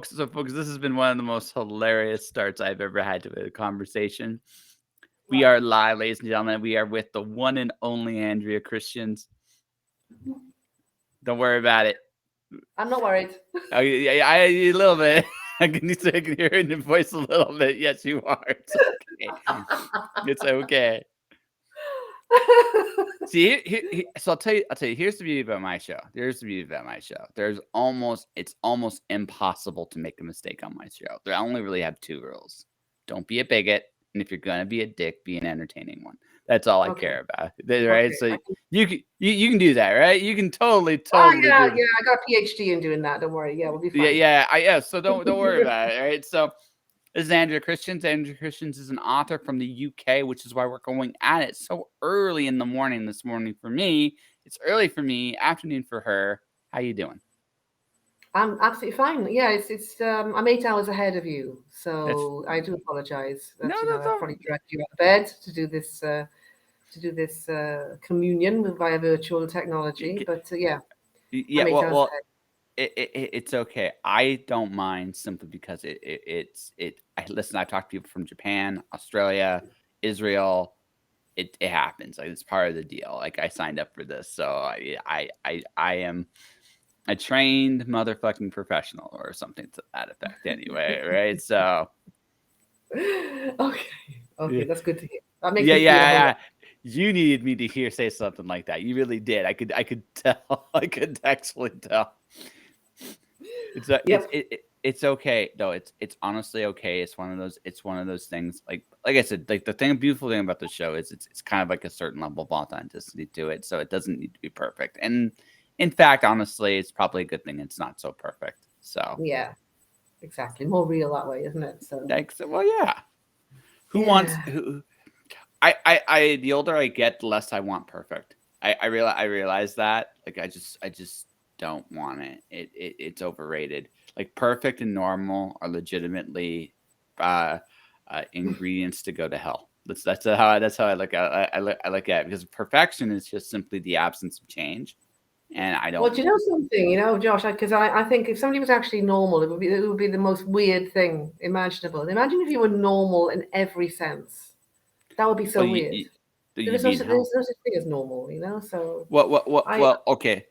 So, folks, this has been one of the most hilarious starts I've ever had to a conversation. We What? are live, ladies and gentlemen. We are with the one and only Andrea Christians. Don't worry about it. I'm not worried. Oh, yeah, a little bit. I can hear it in your voice a little bit. Yes, you are. It's okay. It's okay. See, so I'll tell you. Here's the beauty about my show. Here's the beauty about my show. It's almost impossible to make a mistake on my show. I only really have two rules: don't be a bigot, and if you're gonna be a dick, be an entertaining one. That's all I Okay. care about, right? Okay. So you can do that, right? You can totally Yeah, do. yeah. I got a PhD in doing that. Don't worry. Yeah, we'll be Yeah, fine. yeah. So don't worry about it, right? So this is Andrea Christians. Andrea Christians is an author from the UK, which is why we're going at it so early in the morning this morning for me. It's early for me, afternoon for her. How you doing? I'm absolutely fine. Yeah, it's. I'm 8 hours ahead of you, That's so I do apologize no, that that's I've all. probably dragged you out of bed to do this communion via virtual technology. But yeah, Yeah, I'm eight well, hours well, ahead. it's okay. I don't mind simply because I listen. I've talked to people from Japan, Australia, Israel. It happens. Like it's part of the deal. Like I signed up for this, so I am a trained motherfucking professional or something to that effect. Anyway, right? So Okay, okay, yeah, that's good to hear. That makes yeah, me feel a whole yeah. lot. You needed me to say something like that. You really did. I could tell. I could actually tell. Yep. It's okay though. It's honestly okay. It's one of those things. Like I said, like the beautiful thing about the show is it's kind of like a certain level of authenticity to it. So it doesn't need to be perfect. And in fact, honestly, it's probably a good thing it's not so perfect. So Yeah, exactly. More real that way, isn't it? So like, well, yeah. Who wants yeah. who? The older I get, the less I want perfect. I realize that. Like I just don't want it. It's overrated. Like perfect and normal are legitimately uh, ingredients to go to hell. That's how I look at I look at it because perfection is just simply the absence of change, and I Well, don't. do you know something? Josh, because I think if somebody was actually normal, it would be the most weird thing imaginable. Imagine if you were normal in every sense. That would be Oh, so weird. There you'd is no be in such there's hell. no such thing as normal. So I Well, okay.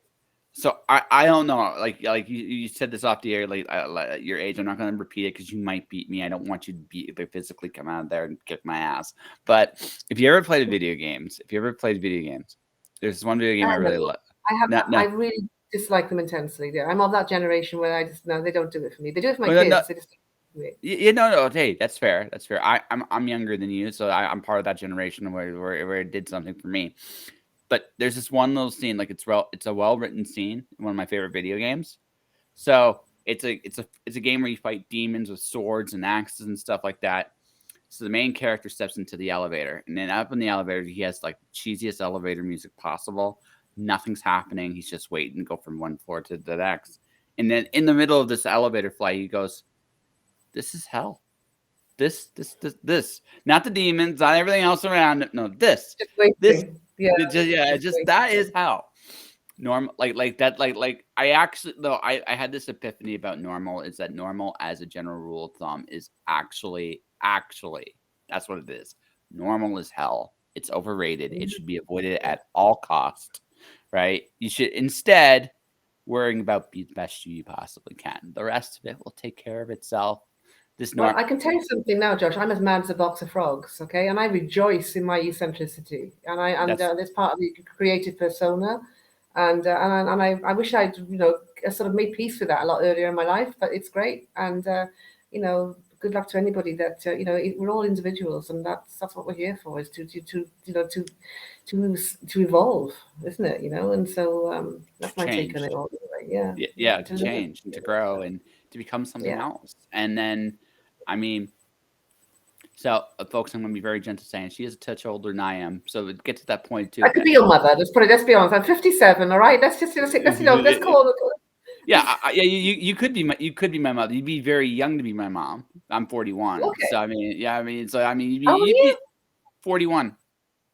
So I don't know. Like you said this off the air, like your age. I'm not going to repeat it because you might beat me. I don't want you to physically come out there and kick my ass. But if you ever played video games, there's one video game I no, really love. I have No, I no, really dislike them intensely. Yeah, I'm of that generation where I just no, they don't do it for me. They do it for my oh, no, no. kids. They just don't do it No, no. Hey, that's fair. That's fair. I'm younger than you, so I'm part of that generation where it did something for me. But there's this one little scene, like it's a well written scene in one of my favorite video games. So it's a game where you fight demons with swords and axes and stuff like that. So the main character steps into the elevator, and then up in the elevator, he has like cheesiest elevator music possible. Nothing's happening. He's just waiting to go from one floor to the next. And then in the middle of this elevator flight, he goes, "This is hell. This. Not the demons, not everything else around it. No, just this. waiting. Yeah, It just just waiting. that is hell." Normal like that like I actually though I had this epiphany about normal is that normal as a general rule of thumb is actually that's what it is. Normal is hell. It's overrated. It should be avoided at all cost, right? You should instead worrying about be the best you possibly can. The rest of it will take care of itself. This Well, norm I can tell you something now, Josh. I'm as mad as a box of frogs, okay? And I rejoice in my eccentricity, and that's this part of the creative persona, and I wish I'd sort of made peace with that a lot earlier in my life. But it's great, and good luck to anybody that we're all individuals, and that's what we're here for is to evolve, isn't it? And so to that's my take on change. it all. Anyway. Yeah, Yeah, to to live. change and to grow and to become something Yeah. else. And then I mean so, folks, I'm going to be very gentle saying she is a touch older than I am. So it gets to that point too. I could be your mother. Let's be honest. I'm 57. All right. Let's call it. Yeah, yeah. You could be my mother. You'd be very young to be my mom. I'm 41. Okay. So I mean, yeah. I mean, How old are you'd you? be 41.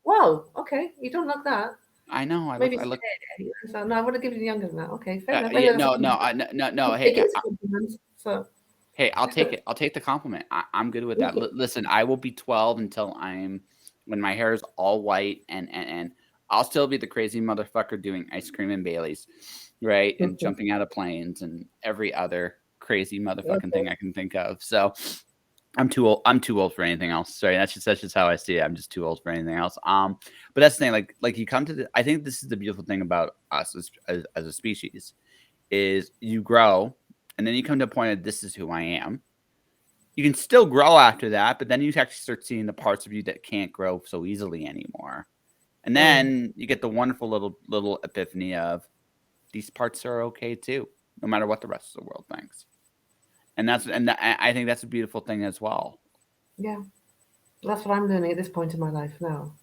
Wow. Okay. You don't look that. I know. Maybe I it's look. today. So no, I would have given you younger than that. Okay. Fair enough. Anyway, Yeah. that's a No. compliment. No. No. You Hey. take it as a compliment. So. Hey, I'll take it. I'll take the compliment. I'm good with that. Listen, I will be 12 until when my hair is all white, and I'll still be the crazy motherfucker doing ice cream and Baileys, right? And jumping out of planes and every other crazy motherfucking thing Okay. I can think of. So I'm too old. I'm too old for anything else. Sorry, that's just how I see it. I'm just too old for anything else. But that's the thing. Like you come to I think this is the beautiful thing about us as a species is you grow, and then you come to a point of this is who I am. You can still grow after that, but then you actually start seeing the parts of you that can't grow so easily anymore. And Mm. then you get the wonderful little epiphany of these parts are okay too, no matter what the rest of the world thinks. I think that's a beautiful thing as well. Yeah, that's what I'm learning at this point in my life now.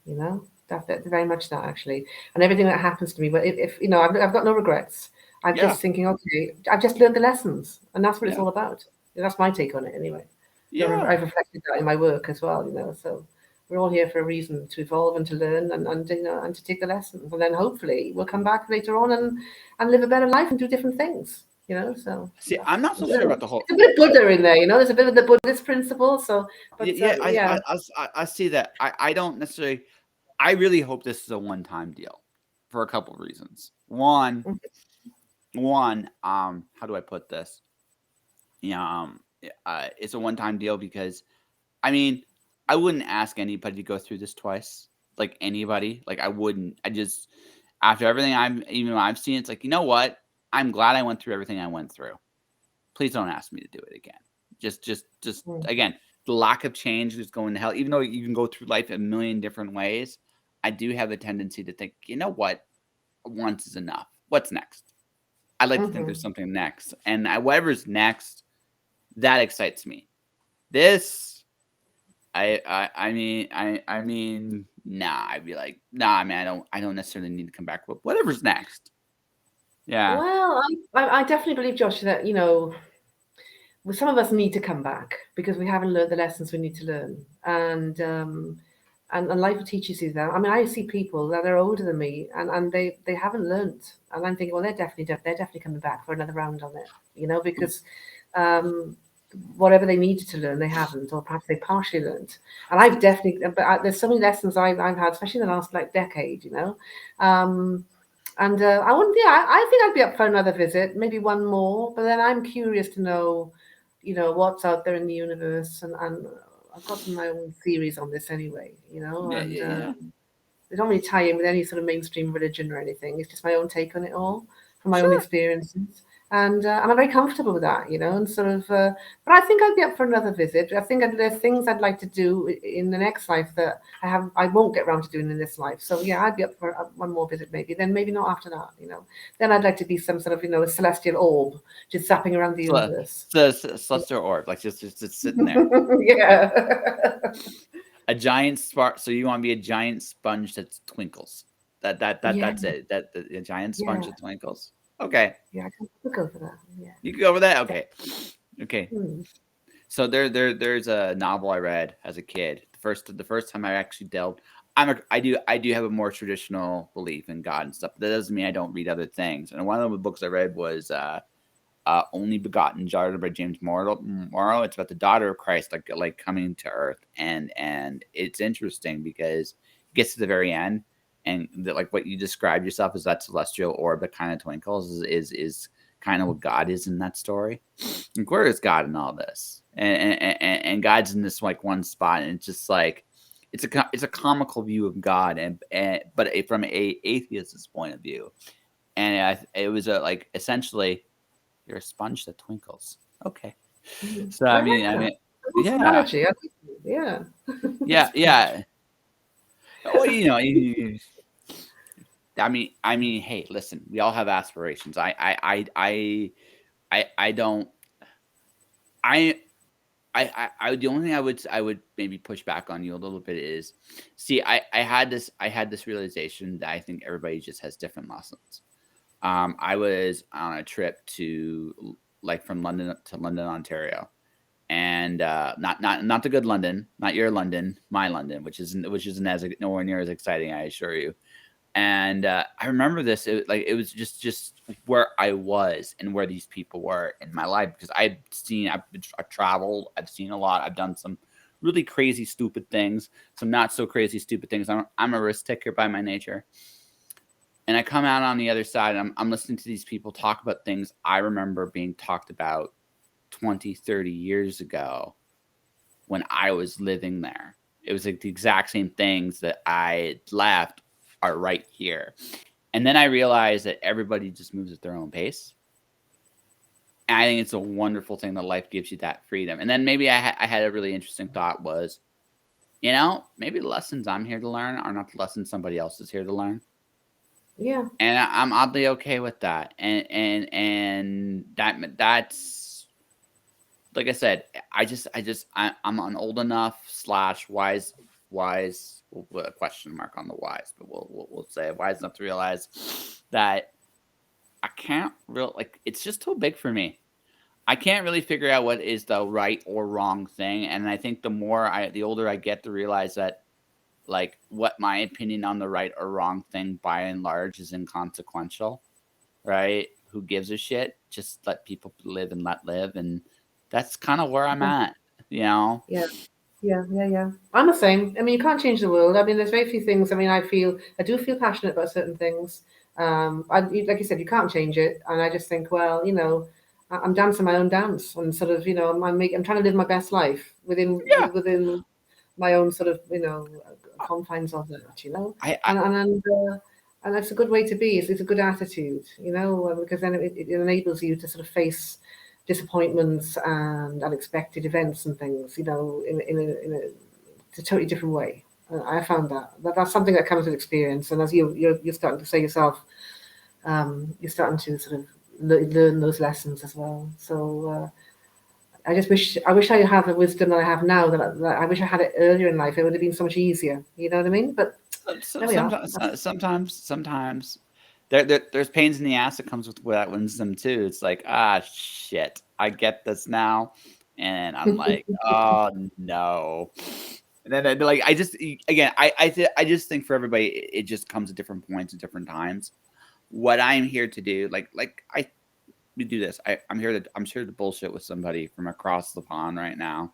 That very much that actually, and everything that happens to me. But if I've got no regrets. I'm Yeah, just thinking, okay, I've just learned the lessons, and that's what it's yeah, all about. That's my take on it, anyway. yeah. I've reflected that in my work as well. So we're all here for a reason to evolve and to learn and to take the lessons, and then hopefully we'll come back later on and live a better life and do different things. So See, I'm not so sure about the whole. it's a bit of Buddha in there. There's a bit of the Buddhist principle. So, but Yeah, yeah. I see that. I don't necessarily. I really hope this is a one-time deal for a couple of reasons. One, how do I put this? Yeah, it's a one-time deal because I mean, I wouldn't ask anybody to go through this twice. Like anybody, like I wouldn't. I just after everything I've seen, it's like you know what? I'm glad I went through everything I went through. Please don't ask me to do it again. Just Mm. again, the lack of change is going to hell. Even though you can go through life a million different ways, I do have a tendency to think, you know what? Once is enough. What's next? I like to think Mm-hmm. there's something next, and whatever's next, that excites me. This, I mean, nah. I'd be like, nah, man. I don't necessarily need to come back. But whatever's next, yeah, Well, I definitely believe, Josh, that well, some of us need to come back because we haven't learned the lessons we need to learn, and life teaches you that. I mean, I see people that are older than me, and they haven't learned, and I'm thinking, well, they're definitely coming back for another round on it, because um, whatever they needed to learn, they haven't, or perhaps they partially learned. And I've definitely, but there's so many lessons I've had, especially in the last like decade, Um, and I wouldn't, yeah, I think I'd be up for another visit, maybe one more. But then I'm curious to know, what's out there in the universe, and I've got my own theories on this anyway, yeah, and yeah, yeah. they don't really tie in with any sort of mainstream religion or anything. It's just my own take on it all from my own Sure. experiences. And I'm very comfortable with that, and sort of. But I think I'd be up for another visit. I think there's things I'd like to do in the next life that I won't get around to doing in this life. So yeah, I'd be up for one more visit, maybe. Then maybe not after that. Then I'd like to be some sort of a celestial orb just zapping around the universe. Celestial orb, like just sitting there. Yeah. A giant spark. So you want to be a giant sponge that twinkles. Yeah. That's it. A giant sponge Yeah. that twinkles. Okay, Yeah. I could go for that. Yeah. you can go over that. Okay, okay. Hmm. So there's a novel I read as a kid. The first time I actually delved. I do have a more traditional belief in God and stuff. But that doesn't mean I don't read other things. And one of the books I read was Only Begotten Daughter by James Morrow. It's about the daughter of Christ, like coming to Earth, and it's interesting because it gets to the very end, and like what you described yourself as that celestial orb that kind of twinkles is kind of what God is in that story. Like, where is God in all this? And God's in this like one spot, and it's just like it's a comical view of God, but from a atheist's point of view, and it was like essentially you're a sponge that twinkles. Okay. Mhm. So I like I that. mean, Nice yeah, analogy. I like it. Yeah. yeah, yeah. Well, I mean, hey, listen, we all have aspirations. I don't. I, the only thing I would maybe push back on you a little bit is, see, I had this realization that I think everybody just has different lessons. I was on a trip to like from London to London, Ontario, and not the good London, not your London, my London, which isn't as nowhere near as exciting, I assure you. And I remember this. It was just where I was and where these people were in my life, because I've traveled, I've seen a lot, I've done some really crazy, stupid things, some not so crazy, stupid things. I'm a risk taker by my nature. And I come out on the other side, and I'm listening to these people talk about things I remember being talked about 20, 30 years ago when I was living there. It was like the exact same things that I left are right here. And then I realized that everybody just moves at their own pace. And I think it's a wonderful thing that life gives you that freedom. And then maybe I had a really interesting thought was, maybe the lessons I'm here to learn are not the lessons somebody else is here to learn. Yeah. And I'm oddly okay with that. And that's like I said, I'm an old enough / wise. We'll put a question mark on the wise, but we'll say wise enough to realize that I can't it's just too big for me. I can't really figure out what is the right or wrong thing, and I think the older I get, to realize that like what my opinion on the right or wrong thing by and large is inconsequential, right? Who gives a shit? Just let people live and let live, and that's kind of where I'm at, you know. Yeah. Yeah. I'm the same. I mean, you can't change the world. I mean, there's very few things. I mean, I do feel passionate about certain things. Like you said, you can't change it. And I just think, well, I'm dancing my own dance, and sort of, I'm trying to live my best life Yeah, within my own sort of, confines of that. I And that's a good way to be. It's a good attitude, because then it enables you to sort of face disappointments and unexpected events and things, in a totally different way. I found that's something that comes with experience, and as you're starting to say yourself, you're starting to sort of learn those lessons as well. So I wish I had the wisdom that I have now. That I wish I had it earlier in life. It would have been so much easier. You know what I mean? But there we are. sometimes there's pains in the ass that comes with that wisdom too. It's like, shit, I get this now, and I'm like, oh no. And then like I just again I just think for everybody it just comes at different points at different times. What I'm here to do, we do this. I'm here to bullshit with somebody from across the pond right now,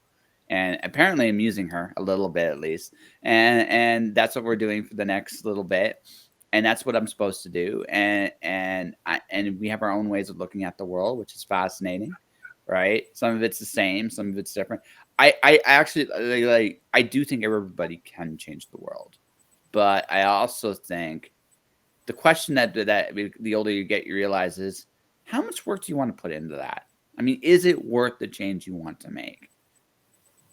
and apparently I'm using her a little bit at least, and that's what we're doing for the next little bit, and that's what I'm supposed to do, and we have our own ways of looking at the world, which is fascinating, right? Some of it's the same, some of it's different. I actually I do think everybody can change the world, but I also think the question that the older you get, you realize is how much work do you want to put into that? I mean, is it worth the change you want to make?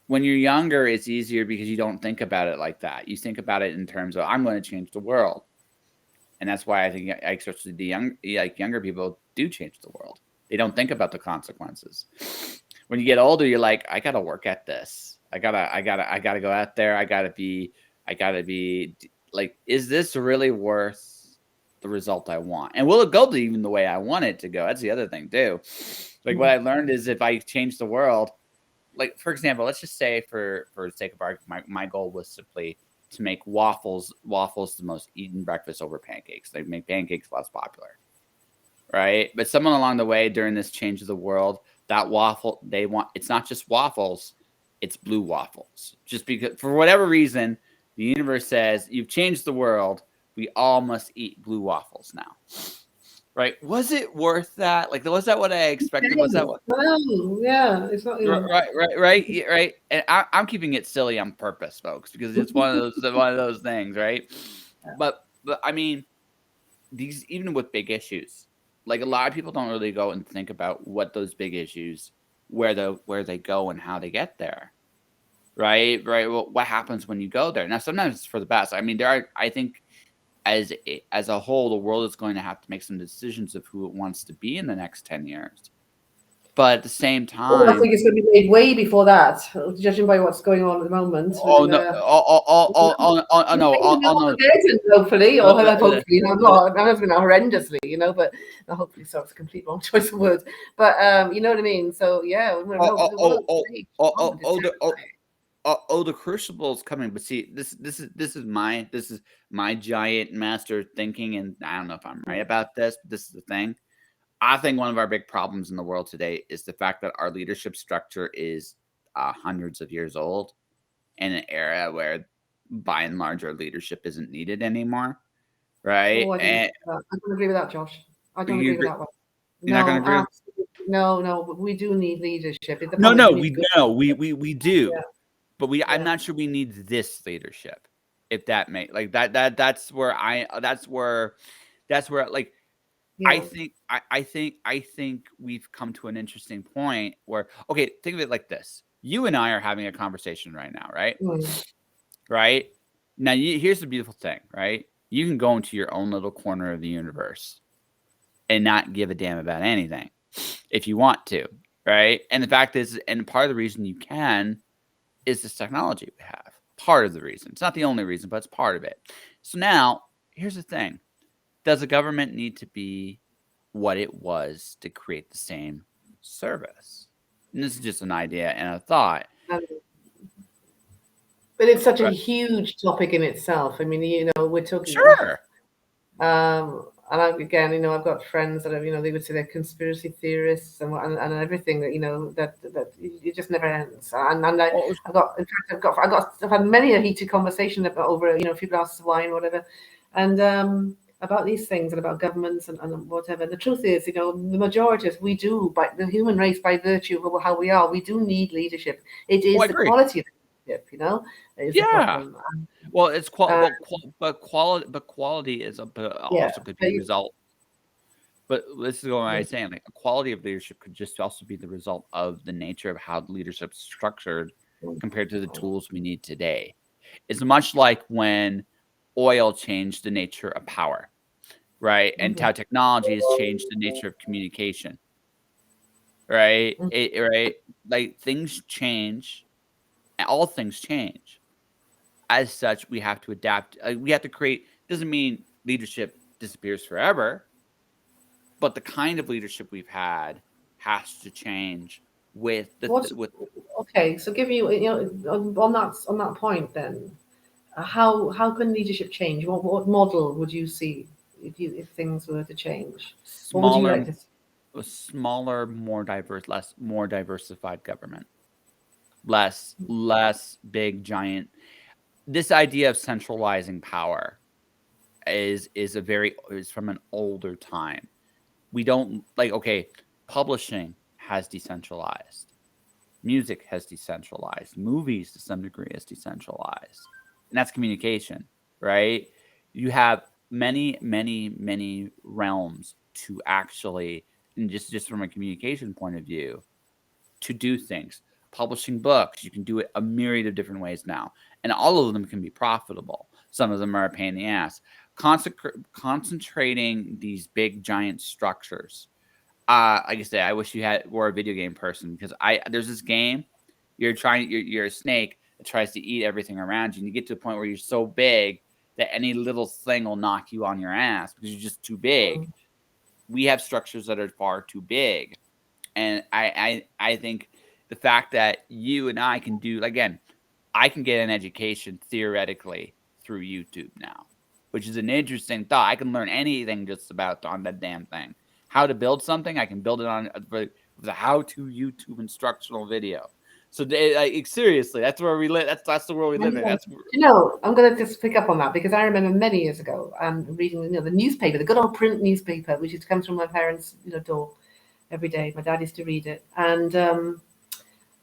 When you're younger, it's easier because you don't think about it like that. You think about it in terms of I'm going to change the world, and that's why I think especially younger people do change the world. They don't think about the consequences. When you get older, you're like, I gotta work at this. I gotta go out there. I gotta be like, is this really worth the result I want? And will it go even the way I want it to go? That's the other thing too. Like what I learned is if I change the world, like for example, let's just say for the sake of argument, my goal was simply to make waffles the most eaten breakfast over pancakes. They make pancakes less popular, right? But someone along the way during this change of the world, that waffle they want, it's not just waffles, it's blue waffles. Just because for whatever reason, the universe says you've changed the world. We all must eat blue waffles now. Right? Was it worth that? Like, was that what I expected? Was that what? Oh, yeah, it's not. Right. And I'm keeping it silly on purpose, folks, because it's one of those things, right? But I mean, these even with big issues, like a lot of people don't really go and think about what those big issues, where they go and how they get there, right? Well, what happens when you go there? Now, sometimes it's for the best. I mean, I think as a whole, the world is going to have to make some decisions of who it wants to be in the next 10 years. But at the same Oh, I time, think it's going to be made way before that, judging by what's going on at the moment. oh no, oh no, Hopefully, or no, hopefully, not. That has been horrendously, but hopefully, so it's a complete wrong choice of words. But you know what I mean. So yeah, the the crucible is coming. But see, this is my giant master thinking, and I don't know if I'm right about this. But this is the thing. I think one of our big problems in the world today is the fact that our leadership structure is hundreds of years old in an era where, by and large, our leadership isn't needed anymore, right? Oh, I don't agree And with that. I don't agree with that, Josh. I don't you agree with agree? that one. You're not going No, to agree? absolutely. No, but we do need leadership. The No, problem is no, we need good. we do, Yeah, but I'm yeah, not sure we need this leadership. If that may like that's where like yeah. I think we've come to an interesting point where, okay, think of it like this. You and I are having a conversation right now, right? Mm, Right? Now, here's the beautiful thing, right? You can go into your own little corner of the universe and not give a damn about anything if you want to, right? And the fact is, and part of the reason you can is this technology we have. Part of the reason. It's not the only reason, but it's part of it. So now, here's the thing. Does the government need to be what it was to create the same service? And this is just an idea and a thought. and- but it's such a Right? huge topic in itself. I mean, we're talking. Sure. And again, I've got friends that are, they would say they're conspiracy theorists and everything that, that it just never ends. And Well, I've got, in fact, I've had many a heated conversation about over, a few glasses of wine, or whatever, and about these things and about governments and whatever. The truth is, the majority of us, we do, by the human race, by virtue of how we are, we do need leadership. It I is the agree. quality of leadership, that is the Yeah. problem. Well, it's Uh, but quality is but yeah, also could be but the result. But this is what I was saying. Like, a quality of leadership could just also be the result of the nature of how leadership's structured compared to the tools we need today. It's much like when oil changed the nature of power, right? And mhm, how technology has changed the nature of communication, right? mhm. Right? Like, things change, and all things change. As such, we have to adapt. We have to create. Doesn't mean leadership disappears forever, but the kind of leadership we've had has to change with What's with. okay? So, give you, on that point, then, how can leadership change? What model would you see if things were to change? What would you Smaller, like to see? smaller, more diversified government, less big giant. This idea of centralizing power is from an older time. We don't like, okay, publishing has decentralized, music has decentralized, movies to some degree has decentralized, and that's communication, right? You have many realms to actually, and just from a communication point of view, to do things. Publishing books, you can do it a myriad of different ways now, and all of them can be profitable. Some of them are a pain in the ass. Concentrating these big giant structures. Like I said, I wish you were a video game person, because there's this game. You're a snake that tries to eat everything around you, and you get to a point where you're so big that any little thing will knock you on your ass because you're just too big. We have structures that are far too big, and I think the fact that you and I can do, again, I can get an education theoretically through YouTube now, which is an interesting thought. I can learn anything just about on that damn thing. How to build something, I can build it on the how-to YouTube instructional video. So like, seriously, that's where we live. That's the world we live in. That's I'm going to just pick up on that because I remember many years ago, reading, the newspaper, the good old print newspaper, which used to come from my parents', door every day. My dad used to read it, and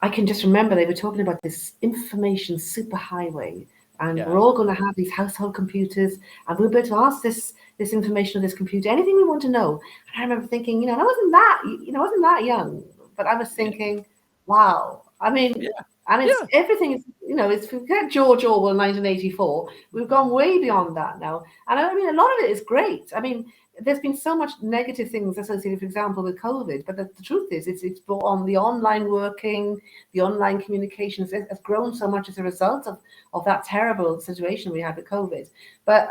I can just remember they were talking about this information superhighway, and yeah, we're all going to have these household computers, and we'll be able to ask this information of this computer anything we want to know. And I remember thinking, I wasn't that young, but I was yeah, thinking, wow. yeah, It's yeah. everything is, it's forget George Orwell 1984. We've gone way beyond that now, and I mean a lot of it is great. I mean, there's been so much negative things associated, for example, with COVID, but the truth is, it's brought on the online working, the online communications has grown so much as a result of that terrible situation we had with COVID. But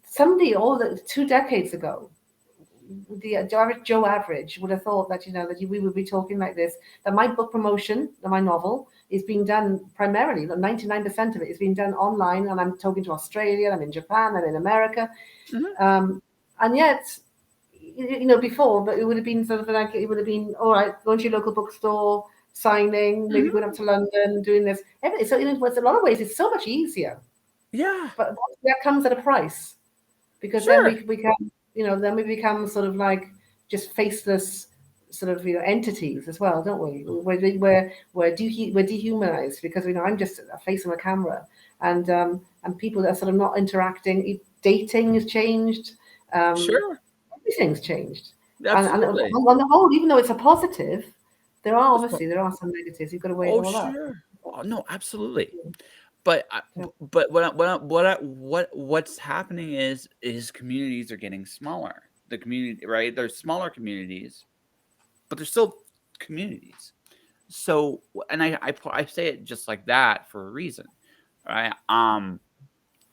somebody all the 2 decades ago, the average Joe average would have thought that we would be talking like this. That my book promotion, that my novel, is being done primarily. 99% of it is being done online, and I'm talking to Australia, I'm in Japan, I'm in America, Mhm. and yet, before, but it would have been sort of like, it would have been, all right, going to your local bookstore, signing, maybe going up to London, doing this. So, in a lot of ways, it's so much easier. Yeah. But that comes at a price, because then Sure. we become, then we become sort of like just faceless sort of entities as well, don't we? We're dehumanized, because I'm just a face on a camera, and people are sort of not interacting. Dating has changed. Um, Sure. Everything's changed, and Absolutely. on the whole, even though it's a positive, There's po- there are some negatives. You've got to weigh it Oh, all up. sure. Oh, no, absolutely. But Yeah. what's happening is communities are getting smaller. The community, right? There's smaller communities, but there's still communities. So, and I say it just like that for a reason, right?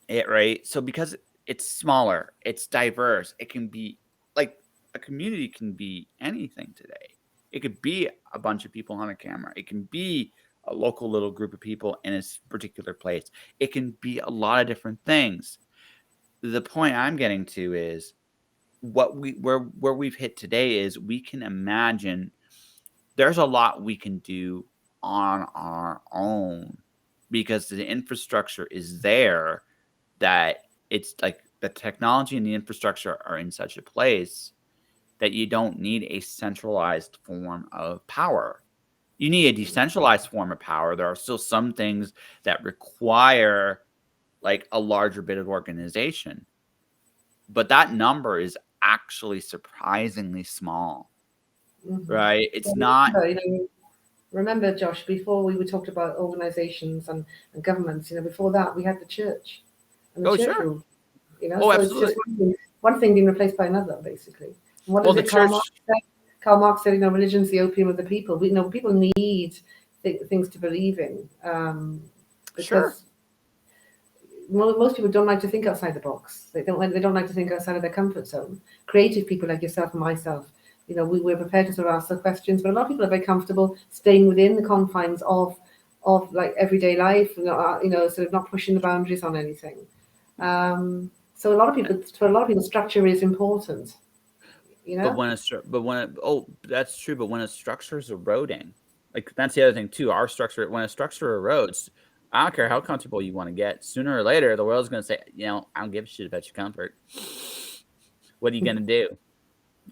Right. So because it's smaller, it's diverse. It can be like a community can be anything today. It could be a bunch of people on a camera. It can be a local little group of people in a particular place. It can be a lot of different things. The point I'm getting to is where we've hit today is we can imagine there's a lot we can do on our own because the infrastructure is there, that it's like the technology and the infrastructure are in such a place that you don't need a centralized form of power. You need a decentralized form of power. There are still some things that require like a larger bit of organization, but that number is actually surprisingly small, Mhm. right? It's Well, not. remember, Josh, before we were talked about organizations and governments, before that we had the church, and the Oh, church sure. ruled. Oh, So it's just absolutely. one thing being replaced by another, basically. And what Well, is the it Karl Marx church. said? Karl Marx said, religion's the opium of the people. People need things to believe in, Sure. because most people don't like to think outside the box. They don't like to think outside of their comfort zone. Creative people like yourself and myself, we're prepared to sort of ask the questions, but a lot of people are very comfortable staying within the confines of like everyday life, sort of not pushing the boundaries on anything. So for a lot of people, structure is important. You But know, that's true. But when a structure is eroding, like that's the other thing too. Our structure, when a structure erodes, I don't care how comfortable you want to get. Sooner or later, the world's going to say, I don't give a shit about your comfort. What are you going to do?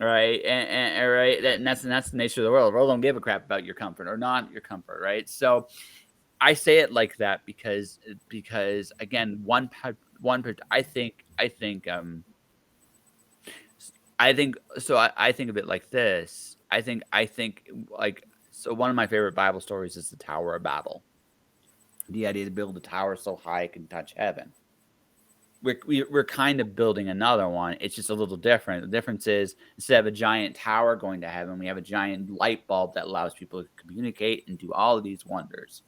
Right? And right, and that's the nature of the world. The world don't give a crap about your comfort or not your comfort, right? So I say it like that because again, I think so. I think of it like this. I think like so. One of my favorite Bible stories is the Tower of Babel. The idea to build a tower so high it can touch heaven. We're kind of building another one. It's just a little different. The difference is instead of a giant tower going to heaven, we have a giant light bulb that allows people to communicate and do all of these wonders.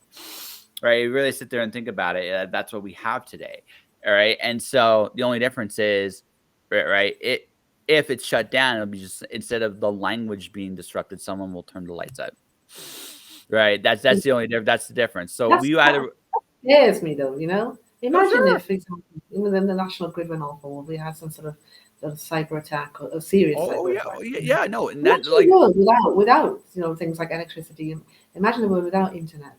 Right? You really sit there and think about it. That's what we have today. All right. And so the only difference is, right? If it's shut down, it'll be just instead of the language being disrupted, someone will turn the lights out. Right. That's the only that's the difference. So that's we that either. scares me though. Oh, Imagine sure. if, for example, even then the national grid went off, or we had some sort of cyber attack, or a serious Oh cyber yeah. attack. Oh, yeah. Yeah. No. And that Imagine a like. world without things like electricity. Imagine a world without internet.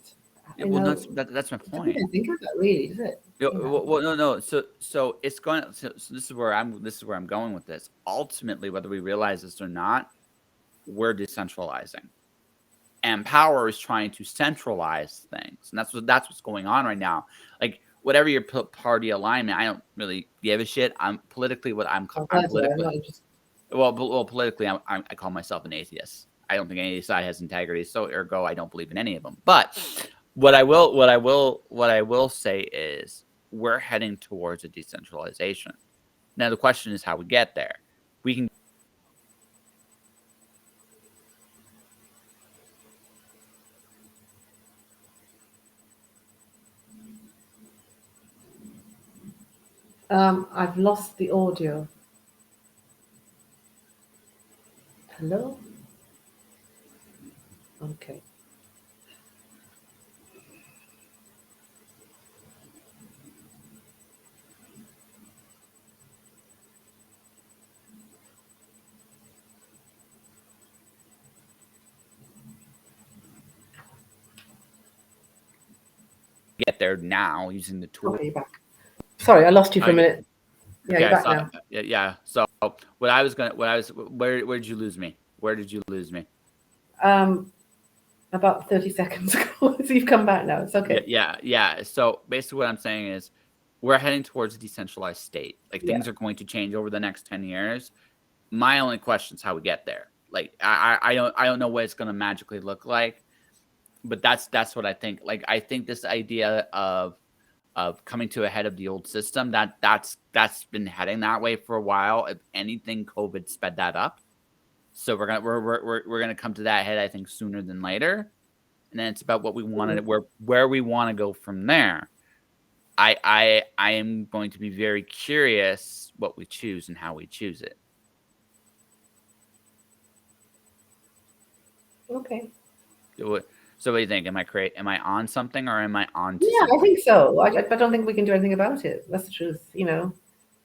Yeah, You well, know, that's my people point. don't think of that, really, is it? Well, no. So it's going. So this is where I'm going with this. Ultimately, whether we realize this or not, we're decentralizing, and power is trying to centralize things, and that's what's going on right now. Like whatever your party alignment, I don't really give a shit. I'm politically what Oh, I'm bloody hell, I'm politically. not interested. Well, politically, I call myself an atheist. I don't think any side has integrity, so ergo, I don't believe in any of them. But what I will say is we're heading towards a decentralization. Now the question is how we get there. We can. I've lost the audio. Hello? Okay. get there now using the tool. Okay, you're back. Sorry, I lost you for a minute. Yeah, Okay, you're back so now. yeah. So where did you lose me? Where did you lose me? About 30 seconds ago. So you've come back now. It's okay. Yeah. So basically, what I'm saying is, we're heading towards a decentralized state. Like Yeah. things are going to change over the next 10 years. My only question is how we get there. Like I don't know what it's going to magically look like, but that's what I think. Like I think this idea of coming to a head of the old system that's been heading that way for a while. If anything, COVID sped that up. So we're gonna come to that head, I think, sooner than later. And then it's about what we wanted, where we want to go from there. I am going to be very curious what we choose and how we choose it. Okay. So what do you think? Am I on something, or am I on to Yeah, something? I think so. I don't think we can do anything about it. That's the truth. You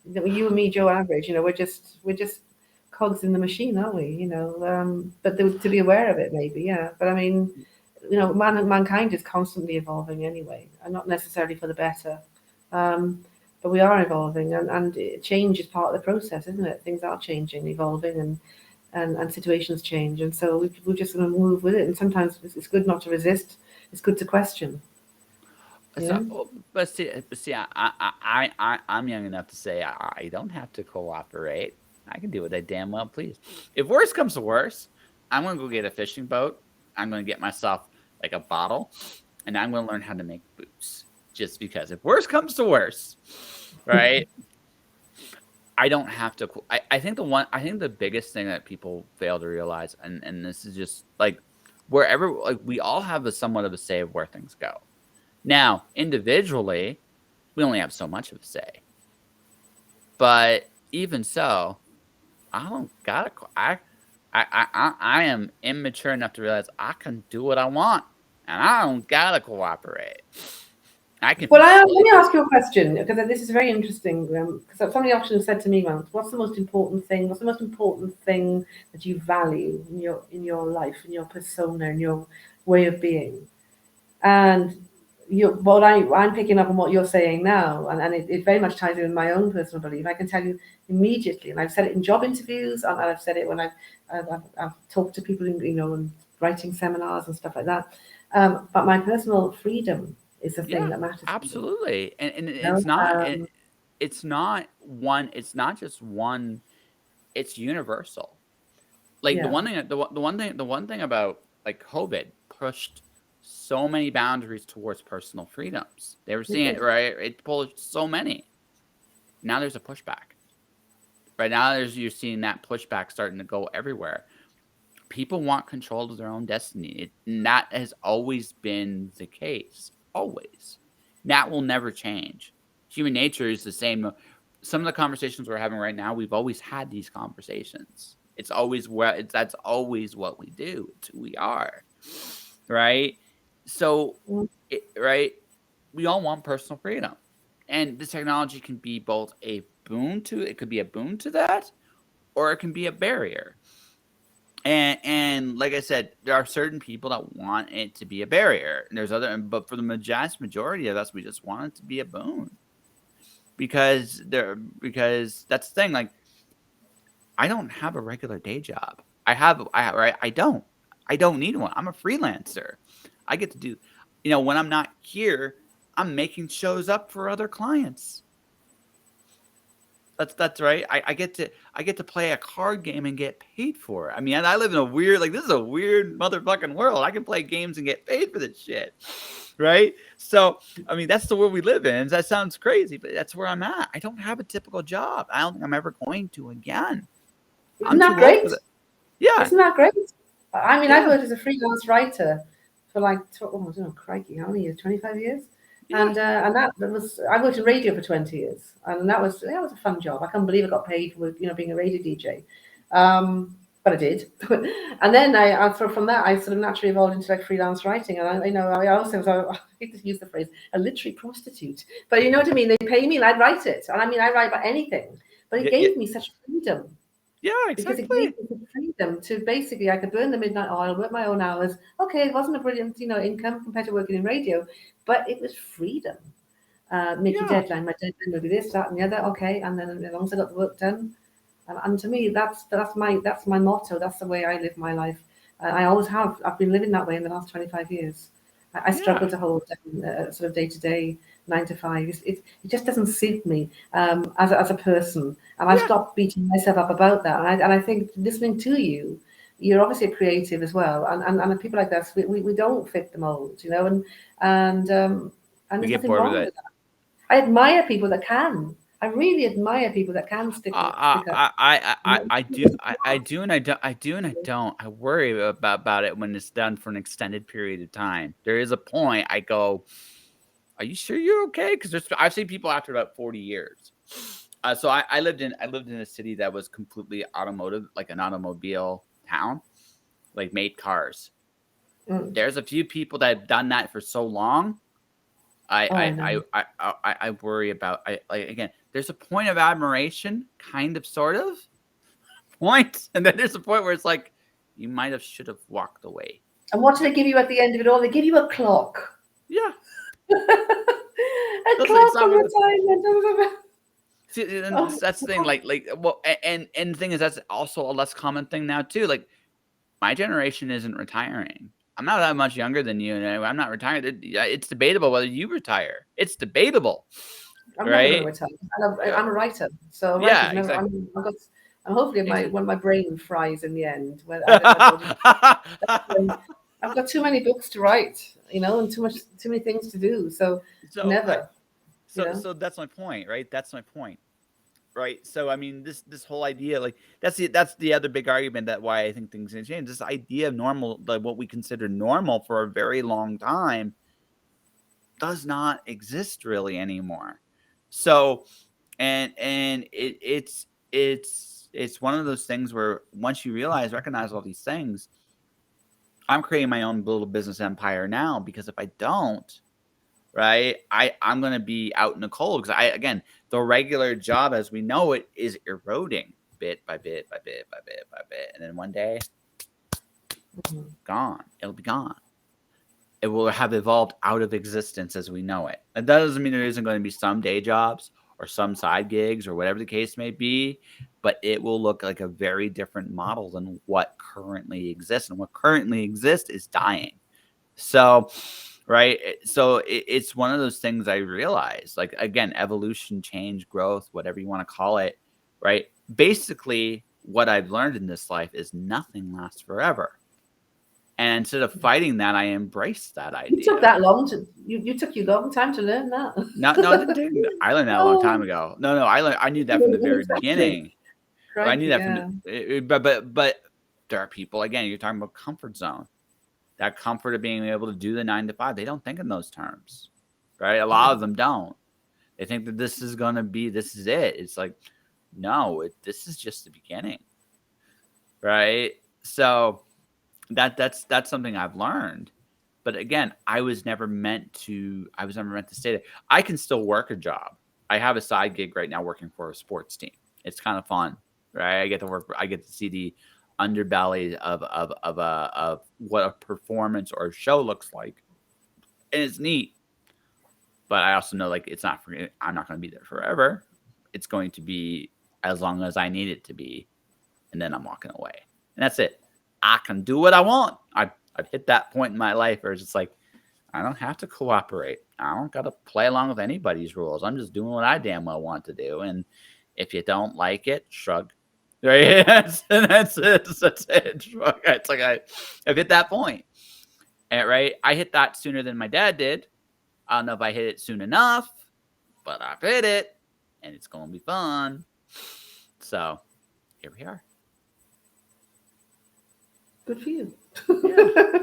and me, Joe Average. We're just cogs in the machine, aren't we? But to be aware of it, maybe, yeah. But I mean, mankind is constantly evolving anyway, and not necessarily for the better. Um, but we are evolving, and change is part of the process, isn't it? Things are changing, evolving, and situations change, and so we're just going to move with it. And sometimes it's good not to resist. It's good to question. So, Yeah. but see, I'm young enough to say I don't have to cooperate. I can do what I damn well please. If worse comes to worse, I'm gonna go get a fishing boat. I'm gonna get myself like a bottle, and I'm gonna learn how to make boots. Just because, if worse comes to worse, right? I don't have to. I think the biggest thing that people fail to realize, and this is just like wherever, like, we all have a somewhat of a say of where things go. Now, individually, we only have so much of a say. But even so, I don't gotta. I am immature enough to realize I can do what I want, and I don't gotta cooperate. I can Well, be let silly. me ask you a question because this is very interesting. Because somebody often said to me once, "What's the most important thing? What's the most important thing that you value in your life, in your persona, in your way of being?" And I'm picking up on what you're saying now, and it very much ties in with my own personal belief. I can tell you immediately, and I've said it in job interviews, and I've said it when I've talked to people and writing seminars and stuff like that. But my personal freedom is the thing Yeah, that matters to me. absolutely. And You know? it's not one. It's not just one. It's universal. Like Yeah. the one thing about like COVID pushed so many boundaries towards personal freedoms. They were It seeing it, did. right. It pulled so many. Now there's a pushback. Right now you're seeing that pushback starting to go everywhere. People want control of their own destiny. And that has always been the case. Always. That will never change. Human nature is the same. Some of the conversations we're having right now, we've always had these conversations. That's always what we do. It's who we are. Right? So, Mm. right? We all want personal freedom. And this technology can be both a boon to it could be a boon to that, or it can be a barrier. And like I said, there are certain people that want it to be a barrier. And there's but for the vast majority of us, we just want it to be a boon. Because that's the thing. Like, I don't have a regular day job. I don't need one. I'm a freelancer. I get to do, when I'm not here, I'm making shows up for other clients. That's right. I get to play a card game and get paid for it. I mean, I live in a weird, like, this is a weird motherfucking world. I can play games and get paid for this shit. Right? So, I mean, that's the world we live in. That sounds crazy, but that's where I'm at. I don't have a typical job. I don't think I'm ever going to again. Isn't I'm that too old great? for that. Yeah. Isn't that great? I mean, I've Yeah. worked as a freelance writer for like, I don't know, crikey, how many years? 25 years? Yeah. And that was, I worked in radio for 20 years, and that was a fun job. I can't believe I got paid for being a radio DJ, but I did. And then from that I sort of naturally evolved into like freelance writing, and I also was I hate to use the phrase a literary prostitute, but you know what I mean. They pay me and I'd write it, and I mean I write about anything, but it Yeah. gave me such freedom. Yeah, because it gave exactly. me the freedom to basically, I could burn the midnight oil, work my own hours. Okay, it wasn't a brilliant, income compared to working in radio, but it was freedom. Make your Yeah, deadline. My deadline will be this, that, and the other. Okay, and then as long as I got the work done, and to me, that's my motto. That's the way I live my life. I always have. I've been living that way in the last 25 years. I struggle yeah, to hold sort of day to day, 9 to 5. It just doesn't suit me as a person, and I've yeah. stopped beating myself up about that. And I think listening to you, you're obviously a creative as well, and people like us, we don't fit the mold, and We there's get nothing bored with wrong it. with that. I admire people that can. I really admire people that can stick up. I do, I do, and I don't, I do, and I don't. I worry about it when it's done for an extended period of time. There is a point I go, "Are you sure you're okay?" Because I've seen people after about 40 years. So I lived in a city that was completely automotive, like an automobile town, like made cars. Mm. There's a few people that have done that for so long. I Oh, I I know. I I I worry about I like again. There's a point of admiration, kind of, sort of point, and then there's a point where it's like you might have should have walked away. And what do they give you at the end of it all? They give you a clock. Yeah, A it's clock not on really. retirement. See, and Oh, that's the thing. Like, well, and the thing is, that's also a less common thing now too. Like, my generation isn't retiring. I'm not that much younger than you, and I'm not retired. It's debatable whether you retire. It's debatable, I'm never going to right? retire. Uh, I'm a writer, so yeah, writers never. exactly. I'm hopefully Exactly. when my brain fries in the end, when and then my body. When I've got too many books to write, and too many things to do. So so I never, you so know. so that's my point, right? That's my point. Right. So I mean, this whole idea, like that's the other big argument that why I think things can change. This idea of normal, like what we consider normal for a very long time, does not exist really anymore. So and it's one of those things where once you recognize all these things, I'm creating my own little business empire now because if I don't, right, I'm gonna be out in the cold because again, the regular job as we know it is eroding bit by bit by bit by bit by bit, and then one day Mhm. gone. It'll be gone. It will have evolved out of existence as we know it. That doesn't mean there isn't going to be some day jobs or some side gigs or whatever the case may be, but it will look like a very different model than what currently exists. And what currently exists is dying. So, right. So it's one of those things I realize, like, again, evolution, change, growth, whatever you want to call it, right? Basically, what I've learned in this life is nothing lasts forever. And instead of fighting that, I embrace that You took idea. that long to you took you long time to learn that. No, it didn't take. I learned that a long time Oh, ago. No, I knew that from the very unexpectedly. beginning. I knew Crikey, that from the, yeah. but there are people, again, you're talking about comfort zone. That comfort of being able to do the 9 to 5. They don't think in those terms, right? A lot of them don't. They think that this is it. It's like, no, this is just the beginning, right? So that's something I've learned. But again, I was never meant to stay there. I can still work a job. I have a side gig right now working for a sports team. It's kind of fun, right? I get to see the underbelly of what a performance or a show looks like. And it's neat. But I also know, like, I'm not going to be there forever. It's going to be as long as I need it to be, and then I'm walking away. And that's it. I can do what I want. I've hit that point in my life where it's just like, I don't have to cooperate. I don't got to play along with anybody's rules. I'm just doing what I damn well want to do. And if you don't like it, shrug. Right? That's it. That's it. Shrug. It's like I've hit that point. And, right? I hit that sooner than my dad did. I don't know if I hit it soon enough, but I've hit it, and it's going to be fun. So here we are. Good for you. Yeah.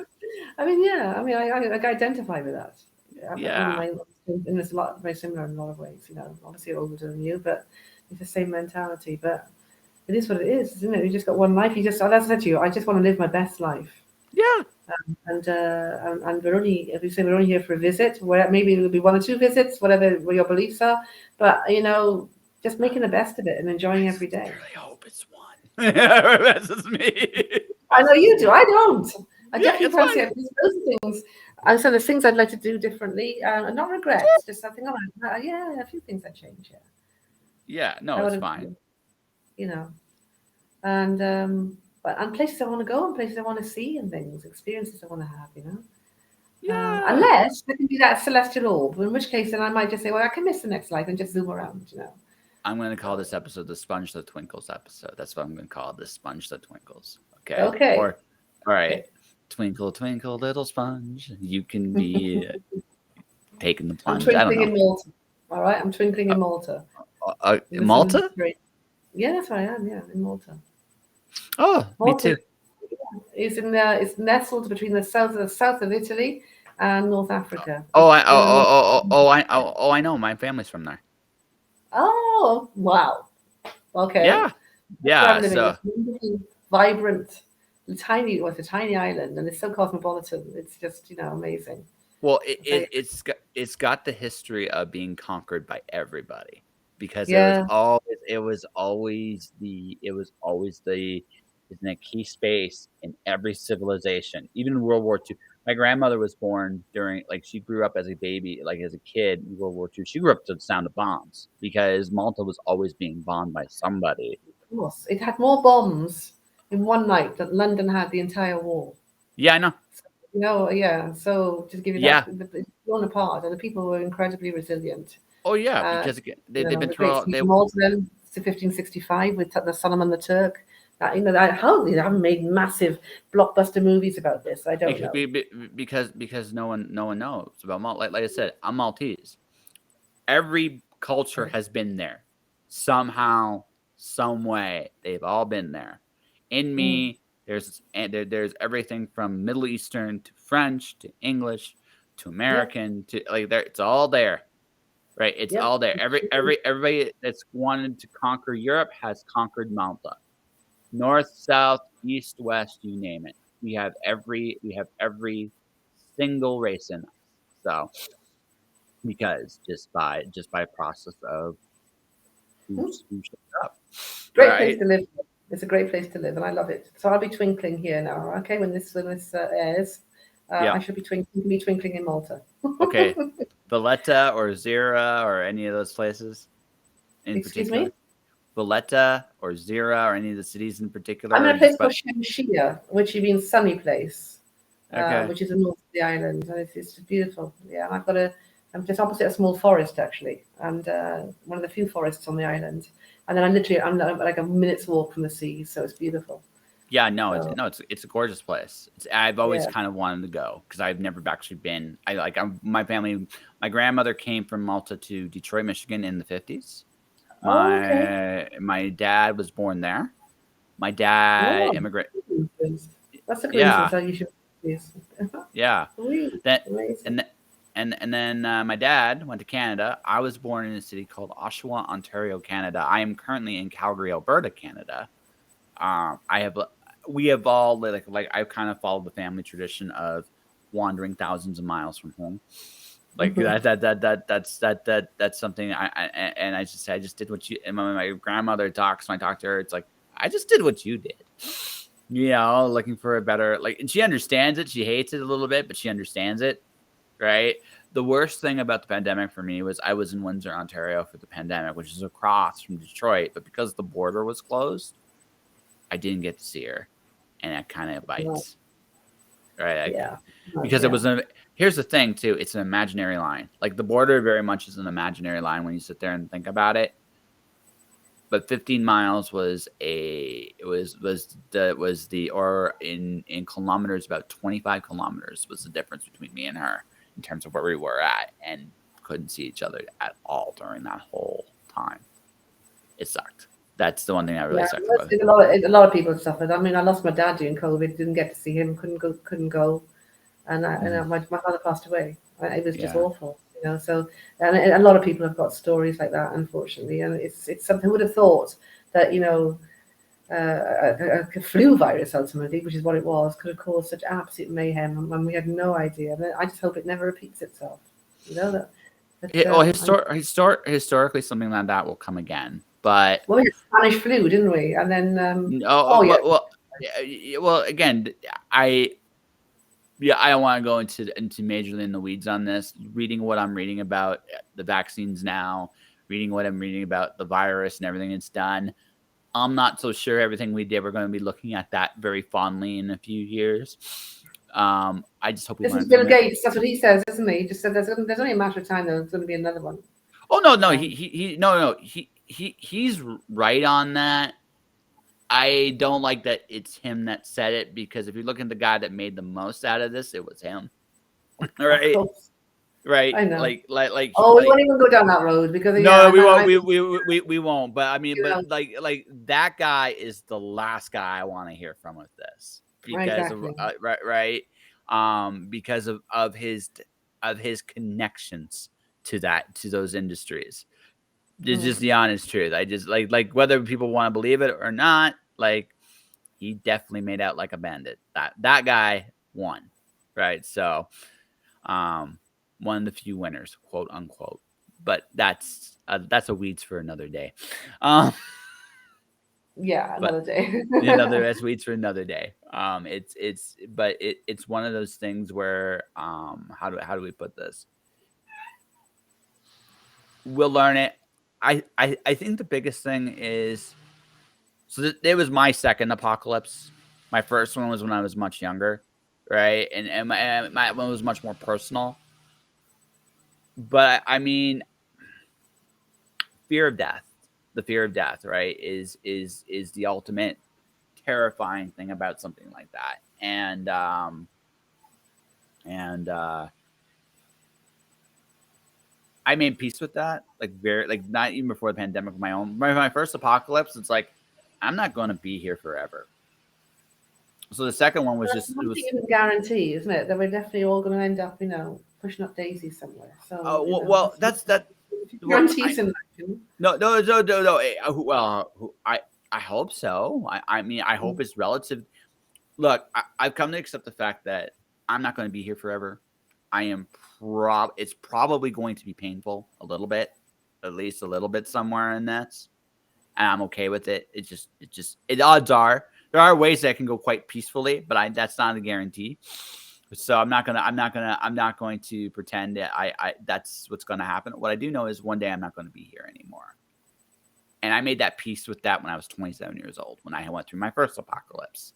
I mean, yeah. I mean, I identify with that. Yeah. And there's a lot very similar in a lot of ways. Obviously older than you, but it's the same mentality. But it is what it is, isn't it? You just got one life. As I said to you, I just want to live my best life. Yeah. And we're only, as we say, we're only here for a visit. Where maybe it'll be one or two visits, whatever your beliefs are. But just making the best of it and enjoying every I day. sincerely hope it's one. That's just me. I know you do. I don't. I Yeah, definitely it's can't say fine. it. Those things. I said there's things I'd like to do differently, and not regrets. Just something. Yeah, a few things I change. Yeah, Yeah, no, I would it's have, fine. you know, and and places I want to go, and places I want to see, and things, experiences I want to have. Yeah. Unless I can do that celestial orb, in which case then I might just say, well, I can miss the next life and just zoom around. I'm going to call So this episode the Sponge That Twinkles episode. That's what I'm going to call it, the Sponge That Twinkles. Okay. okay, Or, all right. okay. Twinkle, twinkle, little sponge. You can be taking the I'm plunge. I don't twinkling know. in Malta. All right, I'm twinkling in Malta in the southern Malta? Mediterranean. Yeah, that's where I am. Yeah, in Malta. Oh, me Malta too. is nestled between the south of Italy and North Africa. Oh, I, oh, It's in the north. I know. My family's from there. Oh, wow. Okay, Yeah. that's where I'm Yeah. living. So, It's wonderful, vibrant, it's a tiny island, and it's so cosmopolitan. It's just amazing. well, Very- it's got the history of being conquered by everybody because Yeah, it was always the isn't a key space in every civilization, even in World War II. My grandmother was born during like she grew up as a baby, like as a kid in World War II. She grew up to the sound of bombs because Malta was always being bombed by somebody. of course. It had more bombs in one night than London had the entire war. Yeah, I know. Yeah. So just give you that, Yeah. it's blown apart, and the people were incredibly resilient. Oh yeah, Uh, because they've been the through great all siege they of Malta then to 1565 with the Solomon the Turk. That how they haven't made massive blockbuster movies about this. I don't Because know. because no one knows about Malta. Like I said, I'm Maltese. Every culture has been there somehow, some way. They've all been there. In Mm. me, there's everything from Middle Eastern to French to English to Yep. American to like there. It's all there, right? It's Yep. all there. Everybody that's wanted to conquer Europe has conquered Malta. North, south, east, west, you name it. We have every single race in us. So because just by process of Mm. who showed up, Great place right? to live. It's a great place to live, and I love it. So I'll be twinkling here now. Okay, when this airs, Yeah. I should be twinkling in Malta. Okay. Valletta or Zira or any of those places in Excuse me. particular. Valletta or Zira or any of the cities in I'm particular. in Or a place just called but Shamshia, which means sunny place, okay. which is the north of the island, and it's beautiful. Yeah, and I'm just opposite a small forest actually, and one of the few forests on the island. And then I'm like a minute's walk from the sea, so it's beautiful. Yeah, no, So it's a gorgeous place. I've always yeah. kind of wanted to go because I've never actually been. My family, my grandmother came from Malta to Detroit, Michigan in the 50s. Oh, okay. My dad was born there. My dad Oh, immigrant. that's a coincidence. Yeah, I usually yes. yeah. Sweet, That amazing. and th- and then my dad went to Canada. I was born in a city called Oshawa, Ontario, Canada. I am currently in Calgary, Alberta, Canada. I have we have all like I've kind of followed the family tradition of wandering thousands of miles from home. Like Mhm. that's something I just did what you and my grandmother talks when I talk to her. It's like I just did what you did. Looking for a better and she understands it. She hates it a little bit, but she understands it, right? The worst thing about the pandemic for me was I was in Windsor, Ontario for the pandemic, which is across from Detroit, but because the border was closed, I didn't get to see her, and that kind of Right. bites, right? Yeah. Right, Because it yeah. was here's the thing too, it's an imaginary line. Like the border very much is an imaginary line when you sit there and think about it. But 15 miles was in kilometers, about 25 kilometers was the difference between me and her in terms of where we were at, and couldn't see each other at all during that whole time. It sucked. That's the one thing that really Yeah, sucked about it. a lot of people suffered. I mean, I lost my dad during COVID. Didn't get to see him. Couldn't go. And my father passed away. It was just Yeah. awful. So and a lot of people have got stories like that, unfortunately. And it's something. Who would have thought that a flu virus ultimately, which is what it was, could have caused such absolute mayhem when we had no idea. And I just hope it never repeats itself. You know that. But Well, historically, something like that will come again. But Well, we had Spanish flu, didn't we? And then, no, oh yeah, well, again, I I don't want to go into majorly in the weeds on this. Reading what I'm reading about the vaccines now, reading what I'm reading about the virus and everything it's done. I'm not so sure everything we did. We're going to be looking at that very fondly in a few years. I just hope we this is learn Bill from it. Gates. That's what he says, isn't he? He just said there's only a matter of time. There's going to be another one. Oh no, Um, he's right on that. I don't like that it's him that said it, because if you look at the guy that made the most out of this, it was him. of Right, course, right. I know. He, Oh, we won't even go down that road because no, yeah, we and won't. I We won't. But I mean, you but know like that guy is the last guy I want to hear from with this, because of exactly. right, because of his connections to those industries. It's just Mm. the honest truth. I just like whether people want to believe it or not. Like, he definitely made out like a bandit. That guy won, right? So, um, one of the few winners, quote unquote. But that's a weeds for another day. Um, Yeah, but another day. that's weeds for another day. It's one of those things where how do we put this? We'll learn it. I think the biggest thing is, so it was my second apocalypse. My first one was when I was much younger, right? And my one was much more personal. But I mean, fear of death, the fear of death, right, is the ultimate terrifying thing about something like that. And I made peace with that, like very like not even before the pandemic. My first apocalypse, it's like, I'm not going to be here forever. So the second one was That's just, it one thing was you can guarantee, isn't it? That we're definitely all going to end up, pushing up daisies somewhere. So, well, that's that. Well, guarantees in life. no. Well, I hope so. I mean, I hope it's relative. Look, I've come to accept the fact that I'm not going to be here forever. I am It's probably going to be painful a little bit, at least a little bit somewhere in that, and I'm okay with it. It odds are there are ways that can go quite peacefully, but that's not a guarantee. So I'm not going to pretend that I that's what's going to happen. What I do know is one day I'm not going to be here anymore. And I made that peace with that when I was 27 years old, when I went through my first apocalypse.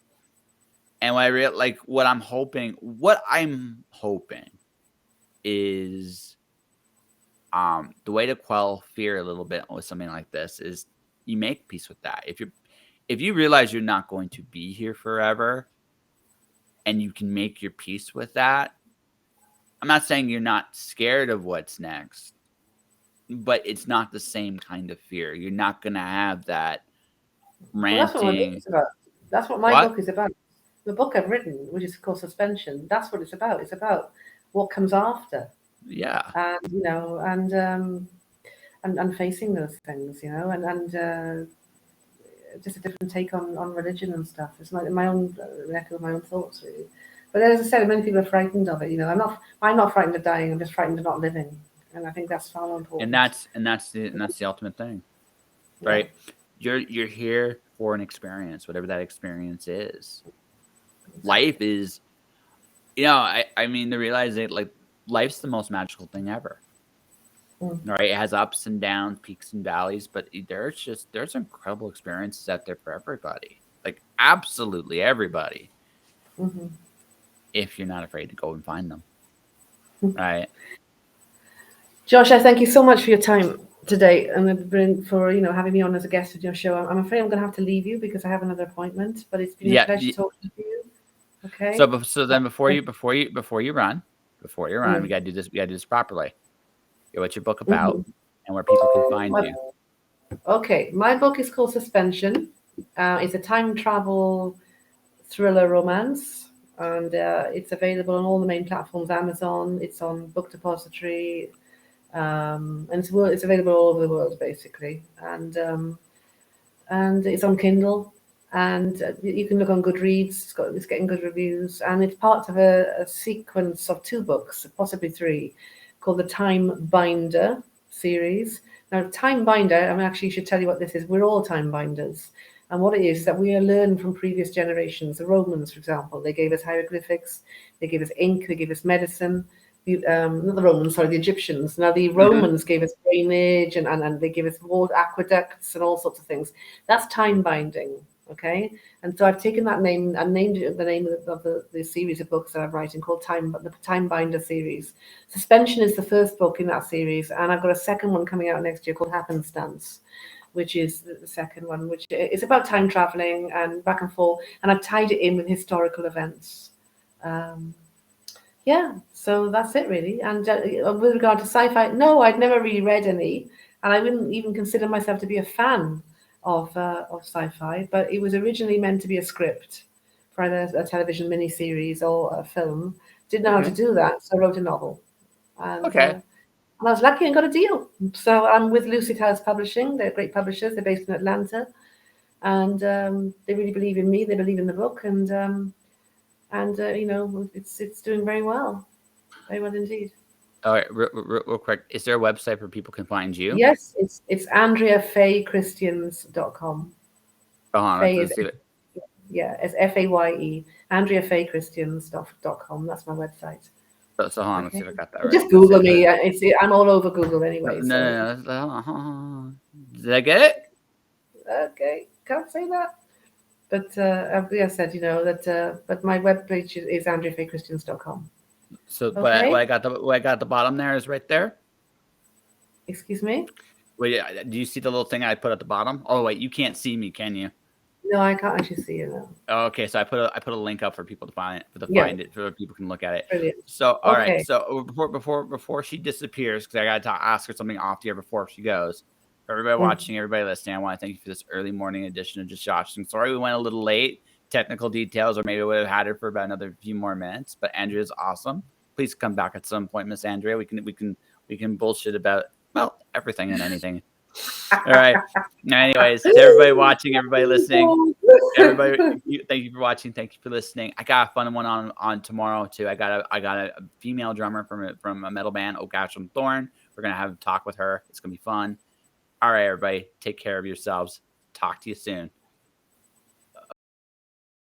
And what I'm hoping is, the way to quell fear a little bit with something like this is you make peace with that. If you realize you're not going to be here forever, and you can make your peace with that, I'm not saying you're not scared of what's next, but it's not the same kind of fear. You're not going to have that Well, that's what my book ranting. is about. That's what my What? book is about. The book I've written, which is called Suspension, that's what it's about. It's about what comes after, Yeah. and and facing those things, and just a different take on religion and stuff. It's my own echo of my own thoughts, really. But as I said, many people are frightened of it. I'm not frightened of dying. I'm just frightened of not living, and I think that's far more important. And that's the ultimate thing, Yeah. right? You're here for an experience, whatever that experience is. Life is, I mean, to realize that, like, life's the most magical thing ever. Mm. Right? It has ups and downs, peaks and valleys, but there's incredible experiences out there for everybody. Like, absolutely everybody, Mm-hmm. if you're not afraid to go and find them. Mm-hmm. Right? Josh, I thank you so much for your time today and for having me on as a guest of your show. I'm afraid I'm going to have to leave you because I have another appointment, but it's been a Yeah. pleasure talking to you. Okay. So then before you run, Yeah. we gotta do this. We gotta do this properly. What's your book about, Mm-hmm. and where people can find you? Okay, my book is called Suspension. It's a time travel thriller romance, and it's available on all the main platforms. Amazon. It's on Book Depository, and it's available all over the world basically. And it's on Kindle, and you can look on Goodreads. It's getting good reviews, and it's part of a sequence of 2 books, possibly 3, called The Time Binder. series. Now, time binder, I mean, actually, I should tell you what this is. We're all time binders. And what it is that we learn from previous generations. The Romans, for example, they gave us hieroglyphics, they gave us ink, they gave us medicine. Not the Romans, sorry, the Egyptians. Now, the Romans gave us drainage and they gave us water, aqueducts and all sorts of things. That's time binding, okay? And so I've taken that name and named it the name of the series of books that I'm writing called the Time Binder series. Suspension is the first book in that series, and I've got a second one coming out next year called Happenstance, which is the second one, which is about time traveling and back and forth, and I've tied it in with historical events. Yeah, so that's it really. And with regard to sci-fi, no, I'd never really read any, and I wouldn't even consider myself to be a fan of sci-fi. But it was originally meant to be a script for either a television miniseries or a film. Didn't know how to do that, so I wrote a novel. And, and I was lucky and got a deal. So I'm with Lucid House Publishing. They're great publishers. They're based in Atlanta, and they really believe in me. They believe in the book, and you know, it's doing very well indeed. All right, real quick, is there a website where people can find you? Yes, it's AndreaFayeChristians.com. Faye Let's do it. Yeah, it's FAYE. AndreaFayeChristians.com. That's my website. So hold on, let's see if I got that right. Just Google me. I'm all over Google anyway. No. Did I get it? Okay, can't say that. But I said, you know, that. But my webpage is AndreaFayeChristians.com. So, but what I got at the bottom there is right there. Excuse me. Wait, do you see the little thing I put at the bottom? Oh wait, you can't see me, can you? No, I can't actually see you now. Oh, okay, so I put a link up for people to find it, find it, so people can look at it. Brilliant. So all right, so before she disappears, because I got to ask her something off the air before she goes. For everybody watching, everybody listening, I want to thank you for this early morning edition of Just Josh. I'm sorry we went a little late. Technical details, or maybe we would have had her for about another few more minutes. But Andrea's awesome. Please come back at some point, Miss Andrea. We can bullshit about everything and anything. All right. Anyways, to everybody watching, everybody listening, everybody, thank you for watching. Thank you for listening. I got a fun one on tomorrow too. I got a female drummer from a metal band, Oak Ash and Thorn. We're gonna have a talk with her. It's gonna be fun. All right, everybody, take care of yourselves. Talk to you soon.